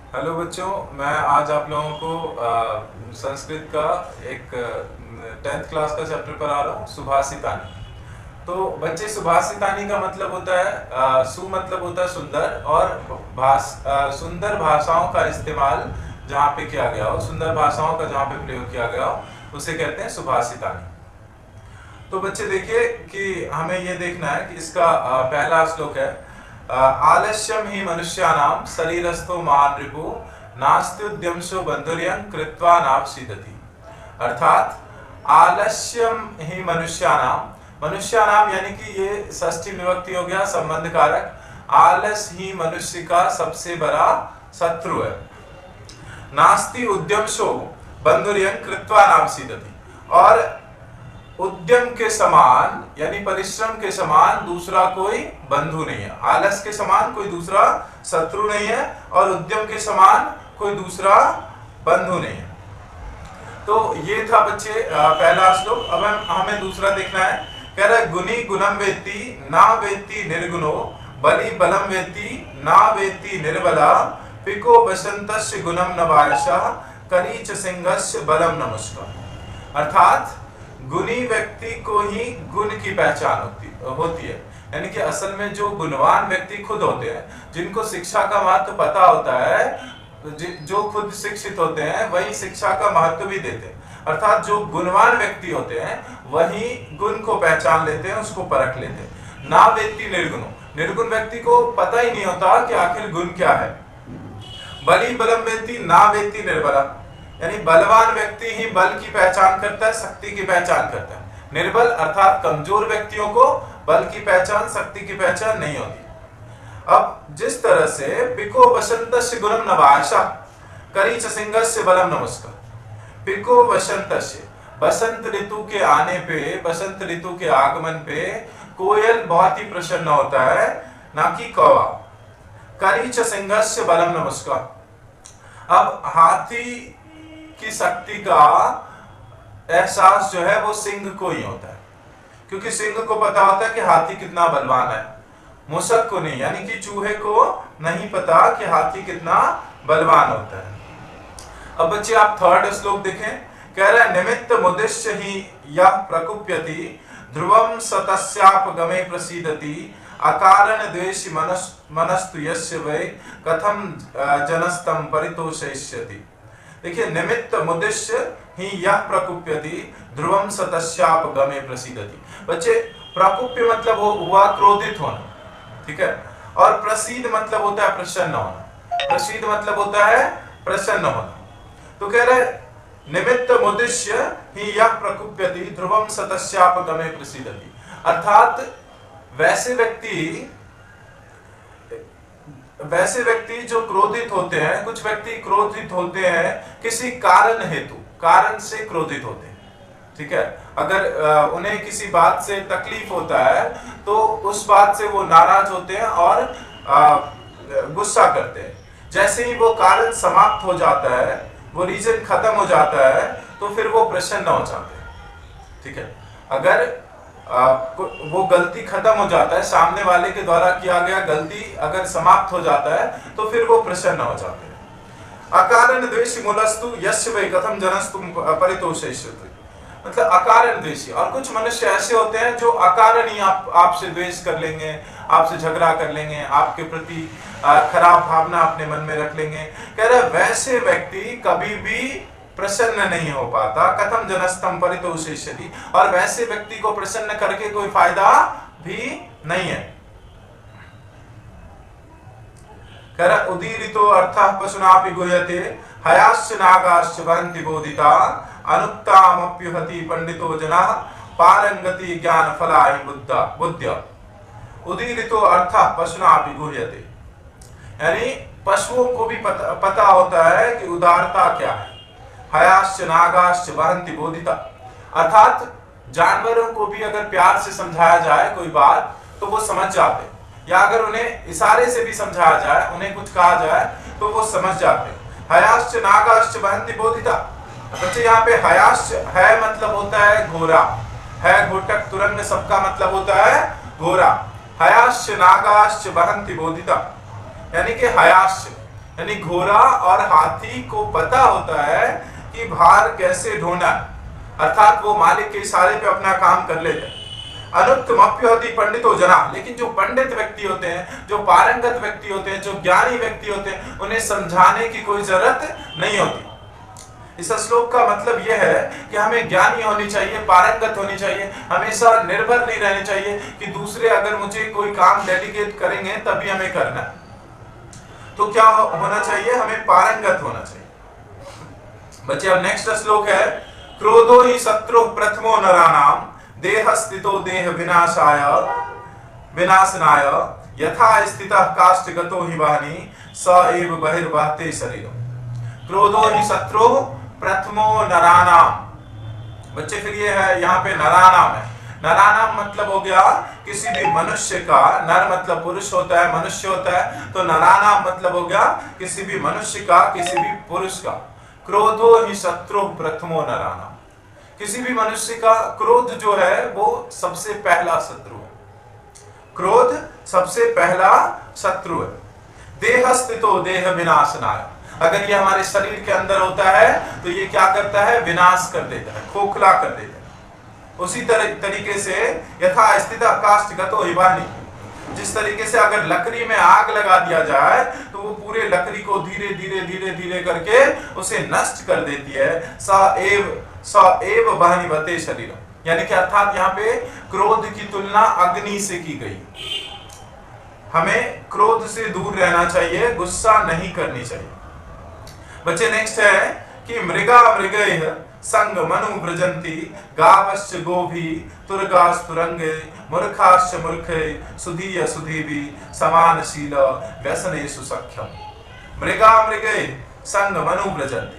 Hello बच्चों, मैं आज आप लोगों को संस्कृत का एक 10th क्लास का चैप्टर पढ़ा रहा हूँ, सुभाषितानी। तो बच्चे, सुभाषितानी का मतलब होता है सु मतलब होता है सुंदर, और सुंदर भाषाओं का इस्तेमाल जहाँ पे किया गया हो, सुंदर भाषाओं का जहाँ पे प्रयोग किया गया हो, उसे कहते हैं सुभाषितानी। तो बच्चे देखिए कि हमें ये देखना है कि इसका पहला श्लोक है, आलस्यम ही मनुष्याणाम शरीरस्थो महान रिपु नास्त्युद्यमशो बंधुर्यं कृत्वा नापसीदति। अर्थात आलस्यम ही मनुष्याणाम यानी कि ये षष्ठी विभक्ति हो गया, संबंध कारक। आलस ही मनुष्य का सबसे बड़ा शत्रु है। नास्ति उद्यमशो बंधुर्यं कृत्वा नापसीदति, और उद्यम के समान यानी परिश्रम के समान दूसरा कोई बंधु नहीं है। आलस के समान कोई दूसरा शत्रु नहीं है, और उद्यम के समान कोई दूसरा बंधु नहीं है। तो ये था बच्चे पहला श्लोक। अब हमें दूसरा देखना है। कह रहा है, गुणी गुणम वेत्ति ना वेत्ति निर्गुणो बलि बलम वेत्ति ना वेत्ति निर्बला पिको बसंतस्य गुणम नवायशः करीच सिंहस्य बलम नमस्कार। अर्थात गुणी व्यक्ति को ही गुण की पहचान होती है। यानी कि असल में जो गुणवान व्यक्ति खुद होते हैं, जिनको शिक्षा का महत्व पता होता है, जो खुद शिक्षित होते हैं, वही शिक्षा का महत्व भी देते हैं। अर्थात जो गुणवान व्यक्ति होते हैं वही गुण को पहचान लेते हैं, उसको परख लेते हैं। ना वेत्ति निर्गुणो, निर्गुण व्यक्ति को पता ही नहीं होता कि आखिर गुण क्या है। बलि बलम वेत्ति ना वेत्ति निर्बला, यानी बलवान व्यक्ति ही बल की पहचान करता है, शक्ति की पहचान करता है। निर्बल अर्थात कमजोर व्यक्तियों को बल की पहचान, शक्ति की पहचान नहीं होती। अब जिस तरह से पिको वसंतस्य गुणम नवायशः करीच सिंहस्य बलम नमस्कार। पिको वसंतस्य, बसंत ऋतु के आने पे, बसंत ऋतु के आगमन पे कोयल बहुत ही प्रसन्न होता है, ना कि कौवा। करीच सिंहस्य बलम नमस्कार। अब हाथी की शक्ति का एहसास जो है वो सिंह को ही होता है, क्योंकि सिंह को पता होता है कि हाथी कितना बलवान है। मूसक को नहीं, यानी कि चूहे को नहीं पता कि हाथी कितना बलवान होता है। अब बच्चे आप थर्ड श्लोक देखें। कह रहा है, निमित्त मुद्दिश्य ही यह प्रकुप्यति ध्रुवम सतस्यापगमे प्रसीदति अकारण द्वेषि मनस्तु यस्य वै कथम जनस्तम परितोषयिष्यति। देखिए, निमित्त मुद्दिश्य ही यह प्रकुप्यति ध्रुवम सतस्यापगमे प्रसीदति। बच्चे, प्रकुप्य मतलब हुआ क्रोधित होना, ठीक है, और प्रसीद मतलब होता है प्रसन्न होना। प्रसीद मतलब होता है प्रसन्न होना। तो कह रहे, निमित्त मुद्दिश्य ही यह प्रकुप्यति ध्रुवम सतस्यापगमे प्रसीदति। अर्थात वैसे व्यक्ति जो क्रोधित होते हैं, कुछ व्यक्ति क्रोधित होते हैं किसी कारण हेतु, कारण से क्रोधित होते हैं, ठीक है। अगर उन्हें किसी बात से तकलीफ होता है तो उस बात से वो नाराज होते हैं और गुस्सा करते हैं। जैसे ही वो कारण समाप्त हो जाता है, वो रीजन खत्म हो जाता है, तो फिर वो प्रसन्न हो जाते हैं, ठीक है। अगर वो गलती खत्म हो जाता है, सामने वाले के द्वारा किया गया गलती अगर समाप्त हो जाता है, तो फिर वो प्रसन्न हो जाते हैं। अकारण द्वेषि मूलस्तु यस्य वै कथम जनस्तु परितोषयिष्यति। मतलब अकारण द्वेषी। और कुछ मनुष्य ऐसे होते हैं जो अकारण ही आपसे द्वेष कर लेंगे, आपसे झगड़ा कर लेंगे, आपके प्रति खराब भावना अपने मन में रख लेंगे। कह रहे, वैसे व्यक्ति कभी भी प्रसन्न नहीं हो पाता। कथम जनस्तम परितोषयिष्यति, और वैसे व्यक्ति को प्रसन्न करके कोई फायदा भी नहीं है। कह रहा, उदीरितो अर्थः पशुनापि गुह्यते हयाश्च नागाश्च वहन्ति बोधिता अनुक्तामप्युहति पंडितो जनः पारंगति ज्ञान फलाहि बुद्ध्या। उदीरितो अर्थः पशुनापि गुह्यते, यानी पशुओं को भी पता होता है कि उदारता क्या है। हयाश्च नागाश्च वहन्ति बोधिता, अर्थात जानवरों को भी अगर प्यार से समझाया जाए कोई बात तो वो समझ जाते हैं, या अगर उन्हें इशारे से भी समझाया जाए, उन्हें कुछ कहा जाए तो वो समझ जाते हैं। हयाश्च नागाश्च वहन्ति बोधिता। बच्चे, यहाँ पे हयाश्च है मतलब होता है घोड़ा, है घोटक तुरंग सबका मतलब होता है घोड़ा। हयाश्च नागाश्च वहन्ति बोधिता, यानी कि हयाश्च यानी घोड़ा और हाथी को पता होता है कि भार कैसे ढोना, अर्थात वो मालिक के इशारे पे अपना काम कर लेते हैं। अनुत्तमप्यहति पंडितो जना, लेकिन जो पंडित व्यक्ति होते हैं, जो पारंगत व्यक्ति होते हैं, जो ज्ञानी व्यक्ति होते हैं, उन्हें समझाने की कोई जरूरत नहीं होती। इस श्लोक का मतलब यह है कि हमें ज्ञानी होनी चाहिए, पारंगत होनी चाहिए, हमेशा निर्भर नहीं रहनी चाहिए कि दूसरे अगर मुझे कोई काम डेलीगेट करेंगे तभी हमें करना। तो क्या होना चाहिए? हमें पारंगत होना चाहिए। बच्चे अब नेक्स्ट श्लोक है, क्रोधो ही शत्रु प्रथमो नराणाम देह स्थितो देह विनाशाय विनाशनाय यथा स्थितः काष्ठगतो हि वाहनी स एव बहिर्वाहते शरीरम। क्रोधो ही शत्रु प्रथमो नराणाम। बच्चे फिर ये है, यहाँ पे नराणाम है। नराणाम मतलब हो गया किसी भी मनुष्य का, नर मतलब पुरुष होता है, मनुष्य होता है, तो नराणाम मतलब हो गया किसी भी मनुष्य का, किसी भी पुरुष का। क्रोधो ही शत्रु प्रथमो नराणाम, किसी भी मनुष्य का क्रोध जो है वो सबसे पहला शत्रु है। क्रोध सबसे पहला शत्रु है। देह स्थितो देह विनाशनाय, अगर ये हमारे शरीर के अंदर होता है तो ये क्या करता है? विनाश कर देता है, खोखला कर देता है। उसी तरीके से यथा स्थितः काष्ठगतो हि वाहनी, जिस तरीके से अगर लकड़ी में आग लगा दिया जाए तो वो पूरे लकड़ी को धीरे धीरे धीरे धीरे करके उसे नष्ट कर देती है। स एव वाहनीवते शरीरम, यानी कि अर्थात यहाँ पे क्रोध की तुलना अग्नि से की गई। हमें क्रोध से दूर रहना चाहिए, गुस्सा नहीं करनी चाहिए। बच्चे नेक्स्ट है कि मृगा मृगैः संग मनु व्रजन्ति गावश्च गोभी तुरगाश्च तुरंगे मूर्खाश्च मूर्खे सुधीय सुधीभि समानशील व्यसनेषु सख्यम। मृगा मृगैः संग मनु व्रजन्ति,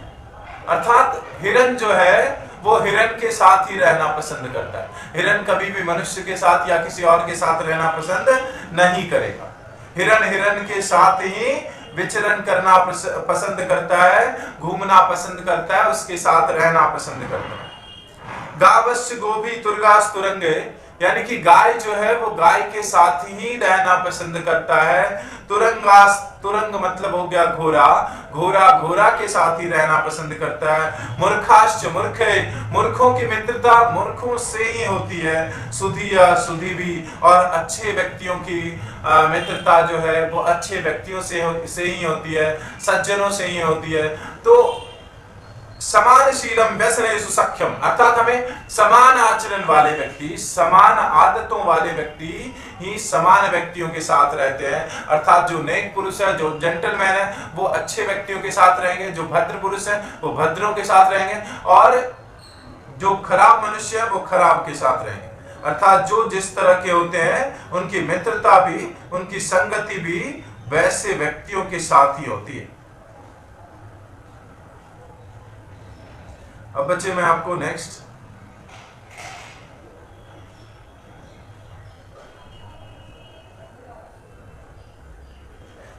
अर्थात हिरन जो है वो हिरन के साथ ही रहना पसंद करता है। हिरन कभी भी मनुष्य के साथ या किसी और के साथ रहना पसंद नहीं करेगा। हिरन हिरन के साथ ही विचरण करना पसंद करता है, घूमना पसंद करता है, उसके साथ रहना पसंद करता है। गावश्च गोभी तुरगास तुरंगे, यानी कि गाय जो है वो गाय के साथ ही रहना पसंद करता है। तुरंगास, तुरंग मतलब हो गया घोड़ा, घोड़ा घोड़ा के साथ ही रहना पसंद करता है। मूर्खाश्च मूर्खे, मूर्खों की मित्रता मूर्खों से ही होती है। सुधीया सुधीभि, और अच्छे व्यक्तियों की मित्रता जो है वो अच्छे व्यक्तियों से ही होती है, सज्जनों से ही होती है। तो समानशीलम व्यसनेषु सख्यम, अर्थात हमें समान आचरण वाले व्यक्ति, समान आदतों वाले व्यक्ति ही समान व्यक्तियों के साथ रहते हैं। अर्थात जो नेक पुरुष है, जो जेंटलमैन है, वो अच्छे व्यक्तियों के साथ रहेंगे, जो भद्र पुरुष है वो भद्रों के साथ रहेंगे, और जो खराब मनुष्य है वो खराब के साथ रहेंगे। अर्थात जो जिस तरह के होते हैं उनकी मित्रता भी, उनकी संगति भी वैसे व्यक्तियों के साथ ही होती है। अब बच्चे मैं आपको नेक्स्ट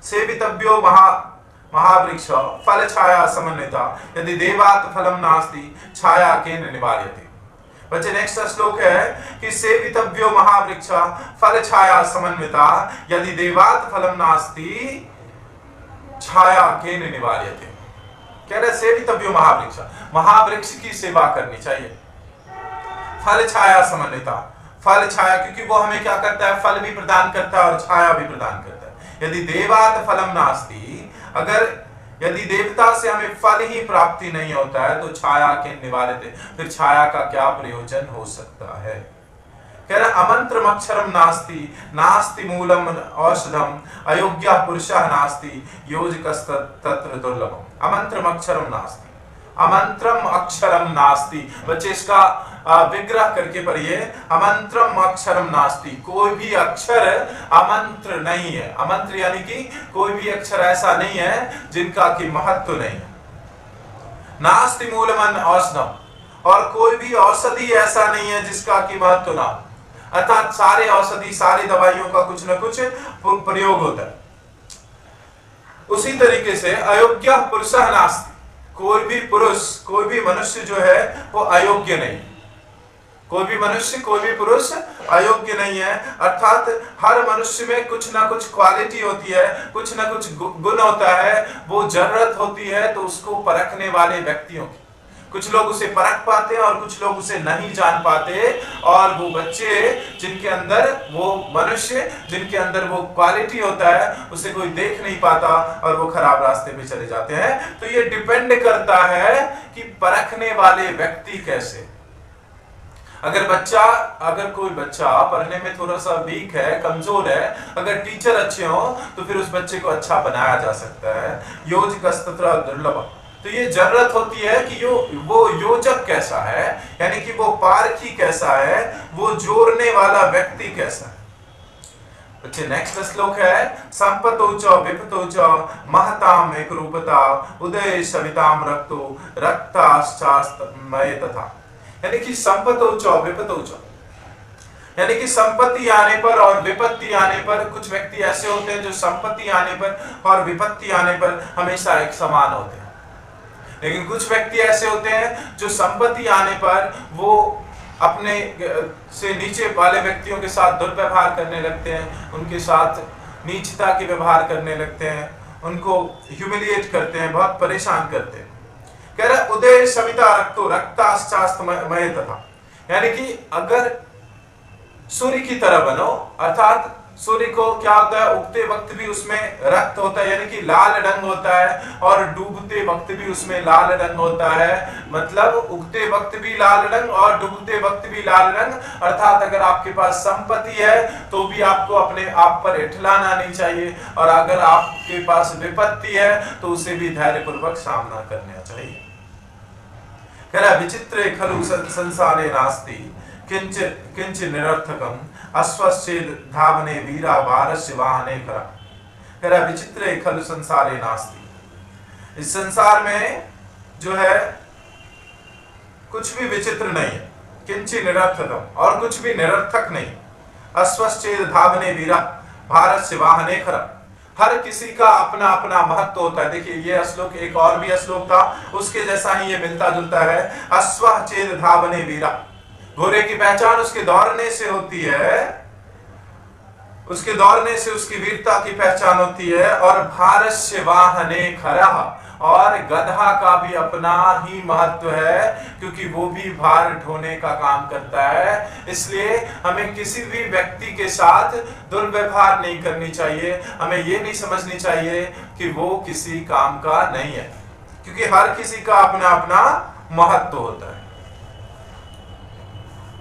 सेवितव्यो महावृक्ष फल छाया समन्विता यदि देवात् फलम नास्ति छाया केन निवार्यते। बच्चे नेक्स्ट श्लोक है कि सेवितव्यो महावृक्ष फल छाया समन्विता यदि देवात् फलम नास्ति छाया केन निवार्यते। कह रहे सेवितव्यो महावृक्ष, महावृक्ष की सेवा करनी चाहिए। फल छाया समन्विता, फल छाया, क्योंकि वो हमें क्या करता है? फल भी प्रदान करता है और छाया भी प्रदान करता है। यदि देवात् फलम नास्ति, अगर यदि देवता से हमें फल ही प्राप्ति नहीं होता है तो छाया के निवार्यते, फिर छाया का क्या प्रयोजन हो सकता है? कह रहा अमंत्रम अक्षरम नास्ति नास्ति मूलम औषधम अयोग्य पुरुषः नास्ति योजकस् तत्र दुर्लभम। अमंत्रम अक्षरम नास्ति, अमंत्रम अक्षरम नास्ति। बच्चे इसका विग्रह करके पढ़िए, अमंत्रम अक्षरम नास्ति, कोई भी अक्षर अमंत्र नहीं है। अमंत्र यानी कि कोई भी अक्षर ऐसा नहीं है जिनका की महत्व नहीं है। नास्ति मूलम औषधम, और कोई भी औषधि ऐसा नहीं है जिसका की महत्व ना, अर्थात सारे औषधि, सारी दवाइयों का कुछ न कुछ प्रयोग होता है। उसी तरीके से अयोग्य पुरुषः नास्ति, कोई भी पुरुष, कोई भी मनुष्य जो है वो अयोग्य नहीं। कोई भी मनुष्य, कोई भी पुरुष अयोग्य नहीं है। अर्थात हर मनुष्य में कुछ ना कुछ क्वालिटी होती है, कुछ ना कुछ गुण होता है, वो जरूरत होती है तो उसको परखने वाले व्यक्तियों की। कुछ लोग उसे परख पाते हैं और कुछ लोग उसे नहीं जान पाते, और वो बच्चे जिनके अंदर, वो मनुष्य जिनके अंदर वो क्वालिटी होता है, उसे कोई देख नहीं पाता और वो खराब रास्ते पे चले जाते हैं। तो ये डिपेंड करता है कि परखने वाले व्यक्ति कैसे। अगर कोई बच्चा पढ़ने में थोड़ा सा वीक है, कमजोर है, अगर टीचर अच्छे हो तो फिर उस बच्चे को अच्छा बनाया जा सकता है। योजकस्तत्र दुर्लभ। तो ये जरूरत होती है कि वो योजक कैसा है, यानी कि वो पारखी कैसा है, वो जोड़ने वाला व्यक्ति कैसा है। बच्चे नेक्स्ट श्लोक है, संपतो च विपतो च महताम एक रूपता उदय सविताम रक्तो रक्ताश्चास्तमय तथा। यानी कि संपतो च विपतो च, यानी कि संपत्ति आने पर और विपत्ति आने पर, कुछ व्यक्ति ऐसे होते हैं जो संपत्ति आने पर और विपत्ति आने पर हमेशा एक समान होते हैं, लेकिन कुछ व्यक्ति ऐसे होते हैं जो संपत्ति आने पर वो अपने से नीचे वाले व्यक्तियों के साथ दुर्व्यवहार करने लगते हैं, उनके साथ नीचता के व्यवहार करने लगते हैं, उनको ह्यूमिलिएट करते हैं, बहुत परेशान करते हैं। कह रहा उदय सविता रक्तो रक्ताश्चास्तमय तथा, यानी कि अगर सूर्य की तरह बनो, अर्थात सूर्य को क्या होता है, उगते वक्त भी उसमें रक्त होता है, यानी कि लाल रंग होता है, और डूबते वक्त भी उसमें लाल रंग होता है। मतलब उगते वक्त भी लाल रंग और डूबते वक्त भी लाल रंग। अर्थात अगर आपके पास संपत्ति है तो भी आपको अपने आप पर इठलाना नहीं चाहिए, और अगर आपके पास विपत्ति है तो उसे भी धैर्यपूर्वक सामना करना चाहिए। कह रहा विचित्र खलु संसारे नास्ति किंच निरर्थकम अश्वश्चेद धावने वीरा वारस्य वाहने करा। कह रहा विचित्र खलु संसारे नास्ति, इस संसार में जो है कुछ भी विचित्र नहीं है, किंचित निरर्थकम, और कुछ भी निरर्थक नहीं। अश्वश्चेद धावने वीरा भारस्य वाहने करा। हर किसी का अपना अपना महत्व होता है। देखिए ये श्लोक, एक और भी श्लोक था उसके जैसा ही ये मिलता जुलता है। अश्वश्चेद धावने वीरा, घोड़े की पहचान उसके दौड़ने से होती है, उसके दौड़ने से उसकी वीरता की पहचान होती है। और भारस्य वाहने खरः, और गधा का भी अपना ही महत्व है, क्योंकि वो भी भार ढोने का काम करता है। इसलिए हमें किसी भी व्यक्ति के साथ दुर्व्यवहार नहीं करनी चाहिए, हमें ये नहीं समझनी चाहिए कि वो किसी काम का नहीं है, क्योंकि हर किसी का अपना अपना महत्व होता है।